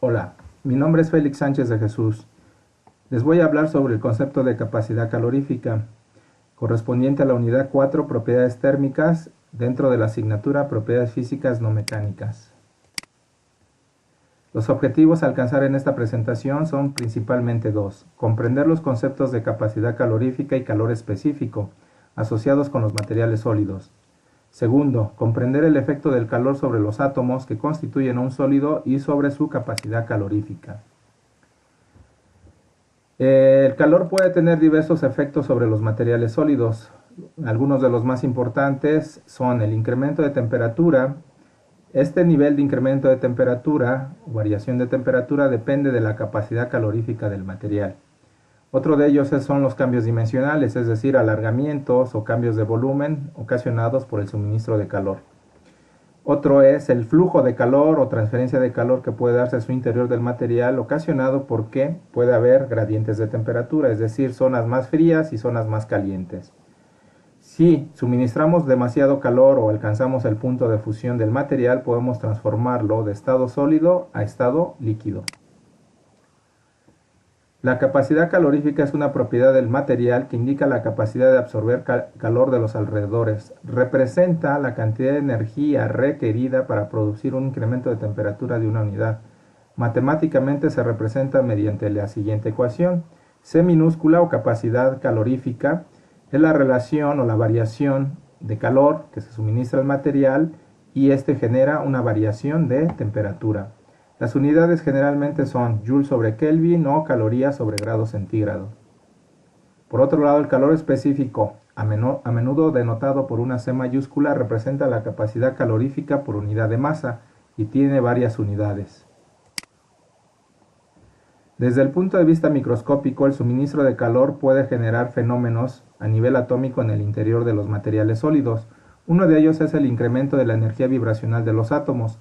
Hola, mi nombre es Félix Sánchez de Jesús. Les voy a hablar sobre el concepto de capacidad calorífica, correspondiente a la unidad 4, propiedades térmicas, dentro de la asignatura propiedades físicas no mecánicas. Los objetivos a alcanzar en esta presentación son principalmente dos: comprender los conceptos de capacidad calorífica y calor específico, asociados con los materiales sólidos. Segundo, comprender el efecto del calor sobre los átomos que constituyen un sólido y sobre su capacidad calorífica. El calor puede tener diversos efectos sobre los materiales sólidos. Algunos de los más importantes son el incremento de temperatura. Este nivel de incremento de temperatura o variación de temperatura depende de la capacidad calorífica del material. Otro de ellos son los cambios dimensionales, es decir, alargamientos o cambios de volumen ocasionados por el suministro de calor. Otro es el flujo de calor o transferencia de calor que puede darse a su interior del material, ocasionado porque puede haber gradientes de temperatura, es decir, zonas más frías y zonas más calientes. Si suministramos demasiado calor o alcanzamos el punto de fusión del material, podemos transformarlo de estado sólido a estado líquido. La capacidad calorífica es una propiedad del material que indica la capacidad de absorber calor de los alrededores. Representa la cantidad de energía requerida para producir un incremento de temperatura de una unidad. Matemáticamente se representa mediante la siguiente ecuación. C minúscula o capacidad calorífica es la relación o la variación de calor que se suministra al material y este genera una variación de temperatura. Las unidades generalmente son Joule sobre Kelvin o calorías sobre grado centígrado. Por otro lado, el calor específico, a menudo denotado por una C mayúscula, representa la capacidad calorífica por unidad de masa y tiene varias unidades. Desde el punto de vista microscópico, el suministro de calor puede generar fenómenos a nivel atómico en el interior de los materiales sólidos. Uno de ellos es el incremento de la energía vibracional de los átomos.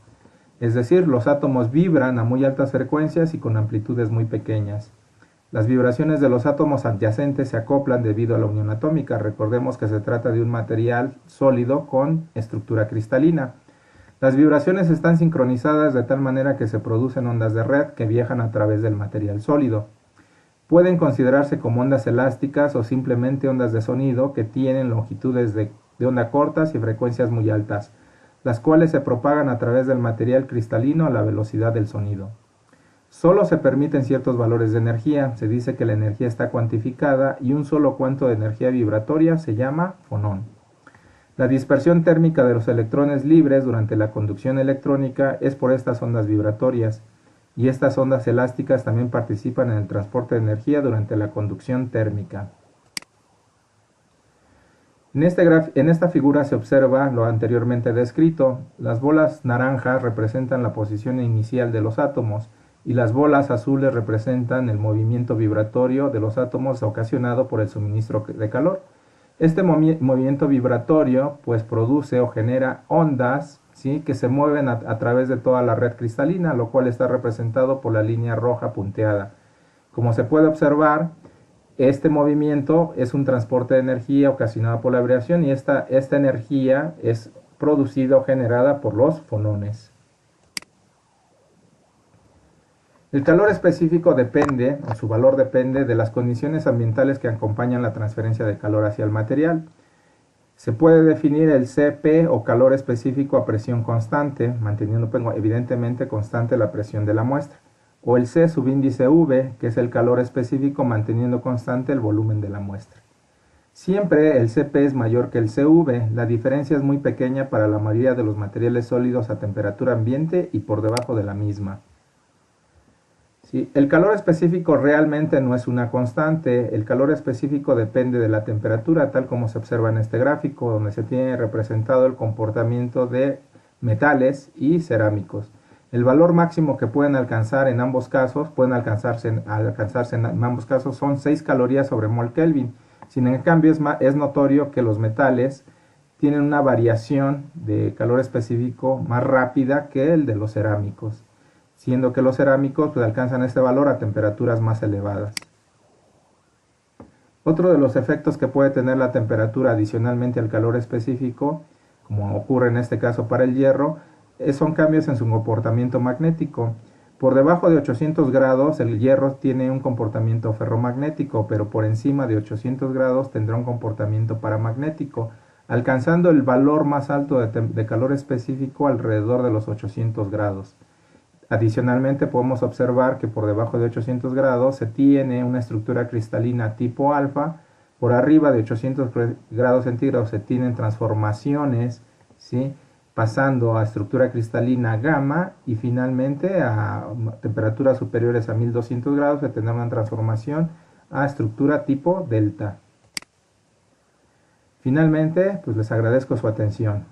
Es decir, los átomos vibran a muy altas frecuencias y con amplitudes muy pequeñas. Las vibraciones de los átomos adyacentes se acoplan debido a la unión atómica. Recordemos que se trata de un material sólido con estructura cristalina. Las vibraciones están sincronizadas de tal manera que se producen ondas de red que viajan a través del material sólido. Pueden considerarse como ondas elásticas o simplemente ondas de sonido que tienen longitudes de onda cortas y frecuencias muy altas, las cuales se propagan a través del material cristalino a la velocidad del sonido. Solo se permiten ciertos valores de energía. Se dice que la energía está cuantificada y un solo cuanto de energía vibratoria se llama fonón. La dispersión térmica de los electrones libres durante la conducción electrónica es por estas ondas vibratorias, y estas ondas elásticas también participan en el transporte de energía durante la conducción térmica. En esta figura se observa lo anteriormente descrito. Las bolas naranjas representan la posición inicial de los átomos y las bolas azules representan el movimiento vibratorio de los átomos ocasionado por el suministro de calor. Este movimiento vibratorio pues produce o genera ondas, ¿sí?, que se mueven a través de toda la red cristalina, lo cual está representado por la línea roja punteada. Como se puede observar, este movimiento es un transporte de energía ocasionado por la vibración y esta energía es producida o generada por los fonones. El calor específico depende, o su valor depende, de las condiciones ambientales que acompañan la transferencia de calor hacia el material. Se puede definir el Cp o calor específico a presión constante, manteniendo evidentemente constante la presión de la muestra, o el C subíndice V, que es el calor específico manteniendo constante el volumen de la muestra. Siempre el Cp es mayor que el Cv. La diferencia es muy pequeña para la mayoría de los materiales sólidos a temperatura ambiente y por debajo de la misma. Sí, el calor específico realmente no es una constante. El calor específico depende de la temperatura, tal como se observa en este gráfico, donde se tiene representado el comportamiento de metales y cerámicos. El valor máximo que pueden alcanzar en ambos casos, en ambos casos son 6 calorías sobre mol Kelvin. Sin en cambio es notorio que los metales tienen una variación de calor específico más rápida que el de los cerámicos, siendo que los cerámicos pues alcanzan este valor a temperaturas más elevadas. Otro de los efectos que puede tener la temperatura adicionalmente al calor específico, como ocurre en este caso para el hierro, son cambios en su comportamiento magnético. Por debajo de 800 grados el hierro tiene un comportamiento ferromagnético, pero por encima de 800 grados tendrá un comportamiento paramagnético, alcanzando el valor más alto de calor específico alrededor de los 800 grados. Adicionalmente podemos observar que por debajo de 800 grados se tiene una estructura cristalina tipo alfa, por arriba de 800 grados centígrados se tienen transformaciones, ¿sí?, pasando a estructura cristalina gamma, y finalmente a temperaturas superiores a 1200 grados se tendrá una transformación a estructura tipo delta. Finalmente, pues les agradezco su atención.